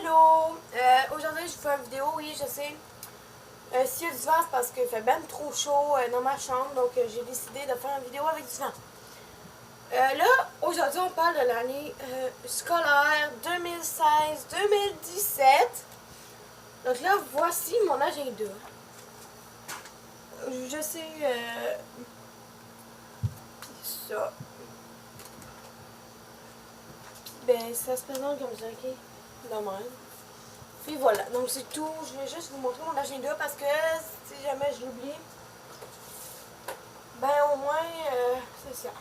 Allô! Aujourd'hui, je vous fais une vidéo, oui, je sais. S'il y a du vent, c'est parce qu'il fait ben trop chaud dans ma chambre, donc j'ai décidé de faire une vidéo avec du vent. Là, aujourd'hui, on parle de l'année scolaire 2016-2017. Donc là, voici mon agenda. Je sais, pis ça. Ben, ça se présente comme ça, ok? De même. Puis voilà, donc c'est tout. Je vais juste vous montrer mon agenda parce que si jamais je l'oublie, ben au moins, c'est ça.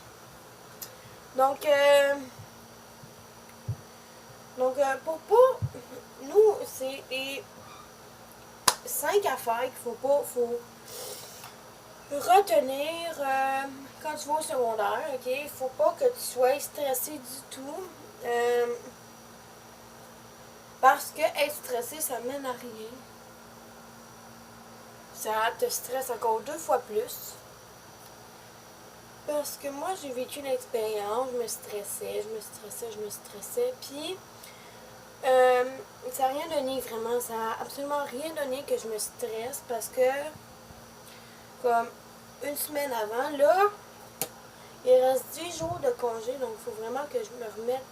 Donc, pour pas, nous, c'est les 5 affaires qu'il faut retenir quand tu vas au secondaire, ok? Il faut pas que tu sois stressé du tout. Parce que être stressé, ça mène à rien. Ça te stresse encore 2 fois plus. Parce que moi, j'ai vécu l'expérience, je me stressais, puis ça n'a rien donné vraiment, ça n'a absolument rien donné que je me stresse parce que, comme une semaine avant, là, il reste 10 jours de congé, donc il faut vraiment que je me remette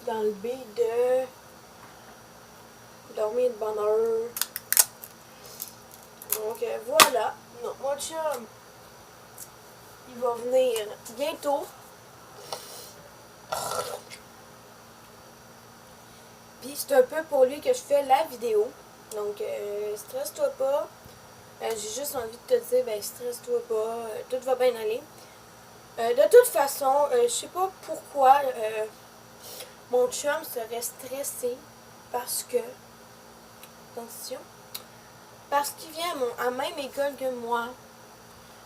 dans le bain de dormir de bonne heure. Donc voilà. Non, mon chum, il va venir bientôt. Puis c'est un peu pour lui que je fais la vidéo. Donc stresse-toi pas. J'ai juste envie de te dire, ben stresse-toi pas, tout va bien aller. De toute façon, je sais pas pourquoi mon chum serait stressé parce que, attention, parce qu'il vient à la même école que moi.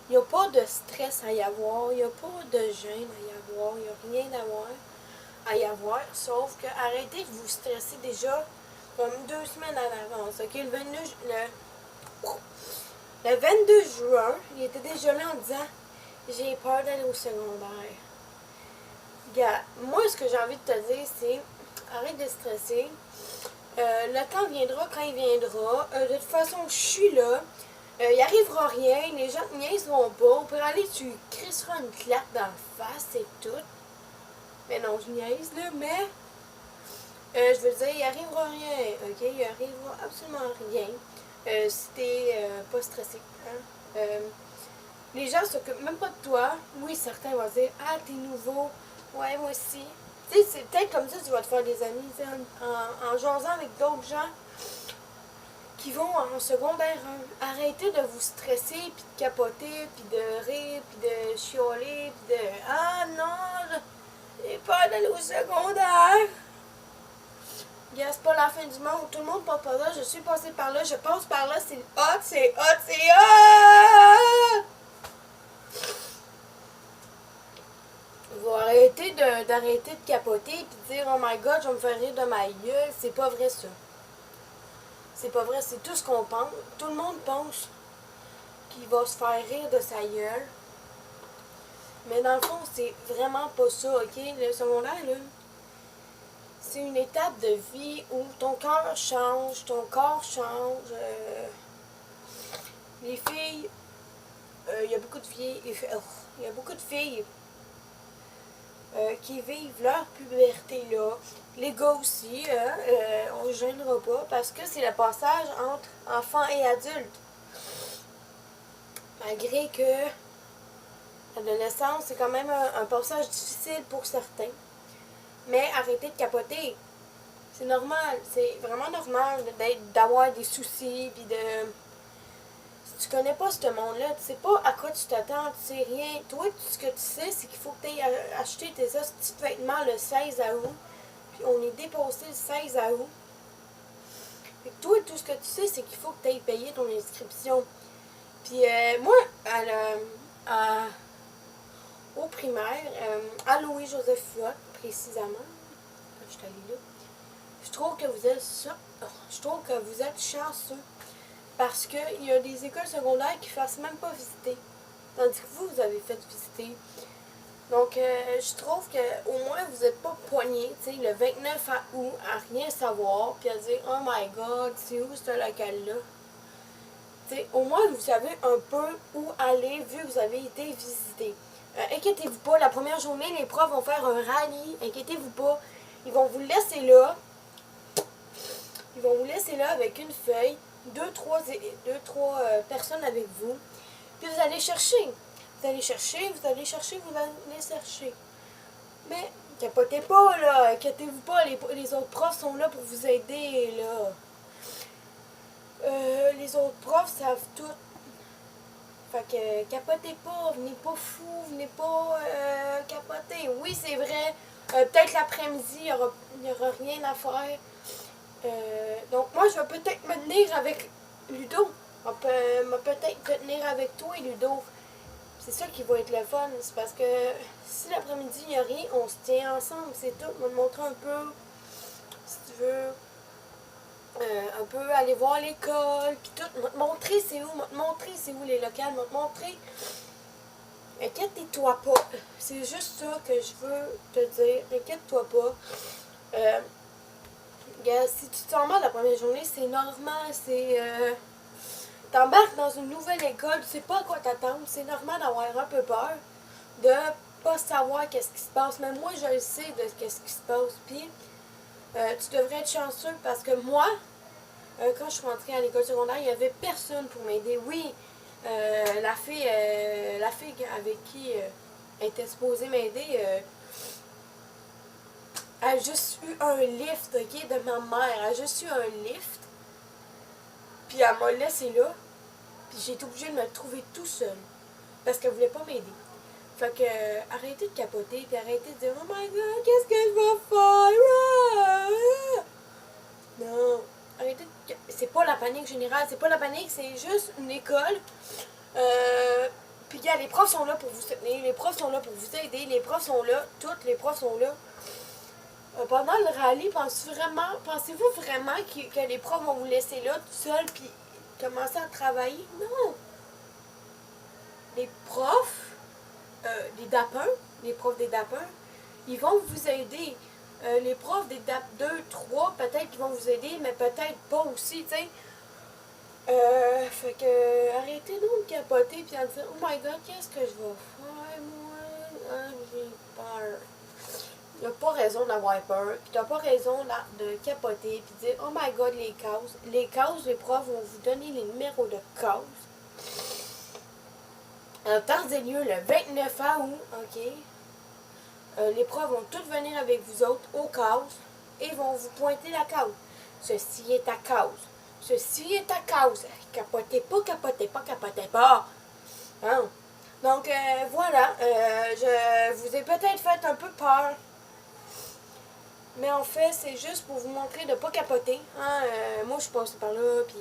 Il n'y a pas de stress à y avoir, il n'y a pas de gêne à y avoir, il n'y a rien à y avoir, sauf que arrêtez de vous stresser déjà comme 2 semaines à l'avance. Ok, le 22 juin, il était déjà là en disant j'ai peur d'aller au secondaire. Regarde, moi ce que j'ai envie de te dire c'est arrête de stresser. Le temps viendra quand il viendra. De toute façon, je suis là. Il arrivera rien, les gens ne niaiseront pas. Pour aller, tu crisseras une claque dans la face, c'est tout. Mais non, je niaise là, mais je veux dire, il arrivera rien, ok? Il arrivera absolument rien si t'es pas stressé. Hein? Les gens s'occupent même pas de toi. Oui, certains vont dire ah, t'es nouveau. Ouais, moi aussi. Tu sais, c'est peut-être comme ça que tu vas te faire des amis, en jasant avec d'autres gens qui vont en secondaire 1. Arrêtez de vous stresser, puis de capoter, puis de rire, puis de chialer, puis de ah non, j'ai peur d'aller au secondaire. C'est pas la fin du monde, tout le monde passe par là, je suis passée par là, je passe par là, c'est hot, c'est hot, c'est hot! Vous arrêtez d'arrêter de capoter et de dire oh my god, je vais me faire rire de ma gueule, c'est pas vrai ça. C'est pas vrai, c'est tout ce qu'on pense. Tout le monde pense qu'il va se faire rire de sa gueule. Mais dans le fond, c'est vraiment pas ça, ok? Le secondaire, là, c'est une étape de vie où ton cœur change, ton corps change. Les filles, il y a beaucoup de filles, il y a beaucoup de filles qui vivent leur puberté là. Les gars aussi, on ne se gênera pas parce que c'est le passage entre enfant et adulte. Malgré que l'adolescence, c'est quand même un passage difficile pour certains. Mais arrêtez de capoter. C'est normal, c'est vraiment normal d'avoir des soucis, puis de... Si tu connais pas ce monde-là, tu sais pas à quoi tu t'attends, tu sais rien. Toi, tout ce que tu sais, c'est qu'il faut que tu aies acheté tes petits vêtements le 16 août, puis on est dépassé le 16 août. Fait que toi, tout ce que tu sais, c'est qu'il faut que tu aies payé ton inscription. Puis moi, au primaire, à Louis-Joseph Flotte, précisément, je suis allée là, je trouve que vous êtes chanceux. Parce qu'il y a des écoles secondaires qui ne fassent même pas visiter. Tandis que vous avez fait visiter. Donc, je trouve que au moins vous n'êtes pas poigné, tu sais, le 29 août à rien savoir, puis à dire oh my god, c'est où ce local-là? Tu sais, au moins vous savez un peu où aller vu que vous avez été visité. Inquiétez-vous pas, la première journée, les profs vont faire un rallye, inquiétez-vous pas. Ils vont vous laisser là. Ils vont vous laisser là avec une feuille, deux, trois personnes avec vous. Puis vous allez chercher. Vous allez chercher, vous allez chercher, vous allez chercher. Mais capotez pas, là. Inquiétez-vous pas, les autres profs sont là pour vous aider, là. Les autres profs savent tout. Fait que capotez pas, venez pas fou, venez pas capoter. Oui, c'est vrai, peut-être l'après-midi, il n'y aura rien à faire. Donc moi, je vais peut-être me tenir avec Ludo. Je vais peut-être te tenir avec toi et Ludo. C'est ça qui va être le fun. C'est parce que si l'après-midi, il n'y a rien, on se tient ensemble, c'est tout. On va te montrer un peu, si tu veux, un peu aller voir l'école, puis tout. On va te montrer c'est où, on va te montrer c'est où les locales, on va te montrer. Inquiète-toi pas. C'est juste ça que je veux te dire. Inquiète-toi pas. Si tu te sens mal la première journée, c'est normal. T'embarques dans une nouvelle école, tu sais pas à quoi t'attendre. C'est normal d'avoir un peu peur. De pas savoir qu'est-ce qui se passe. Mais moi, je le sais de qu'est-ce qui se passe. Puis, tu devrais être chanceux parce que moi, quand je suis rentrée à l'école secondaire, il n'y avait personne pour m'aider. Oui, la fille avec qui elle était supposée m'aider, elle a juste eu un lift, ok, de ma mère. Elle a juste eu un lift. Puis elle m'a laissé là. Puis j'ai été obligée de me trouver tout seul. Parce qu'elle voulait pas m'aider. Fait que arrêtez de capoter. Puis arrêtez de dire oh my god, qu'est-ce que je vais faire? Non. Arrêtez de... C'est pas la panique générale. C'est pas la panique. C'est juste une école. Puis gars, les profs sont là pour vous soutenir. Les profs sont là pour vous aider. Les profs sont là. Toutes les profs sont là. Pendant le rallye, pensez-vous vraiment que les profs vont vous laisser là tout seul puis commencer à travailler? Non. Les profs, les profs des DAP 1, ils vont vous aider. Les profs des DAP 2, 3, peut-être qu'ils vont vous aider, mais peut-être pas aussi, tu sais. Fait que arrêtez donc de capoter puis de dire oh my god, qu'est-ce que je vais faire, moi? Ah, j'ai peur. T'as pas raison d'avoir peur, puis t'as pas raison de capoter, puis de dire oh my god, les causes. Les causes, les profs vont vous donner les numéros de causes. En temps et lieu, le 29 août, ok, les profs vont tous venir avec vous autres aux causes et vont vous pointer la cause. Ceci est ta cause. Ceci est ta cause. Capotez pas, capotez pas, capotez pas. Hein? Donc, voilà, je vous ai peut-être fait un peu peur. Mais en fait, c'est juste pour vous montrer de ne pas capoter. Hein? Moi, je suis passée par là, puis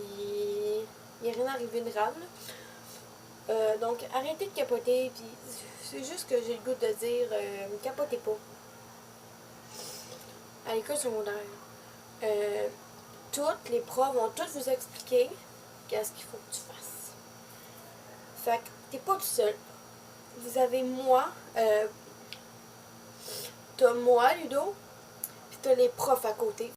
il n'y a rien arrivé de grave. Donc, arrêtez de capoter, puis c'est juste que j'ai le goût de dire, capotez pas. À l'école secondaire, toutes les profs vont toutes vous expliquer qu'est-ce qu'il faut que tu fasses. Fait que t'es pas tout seul. Vous avez moi, t'as moi, Ludo, puis t'as les profs à côté.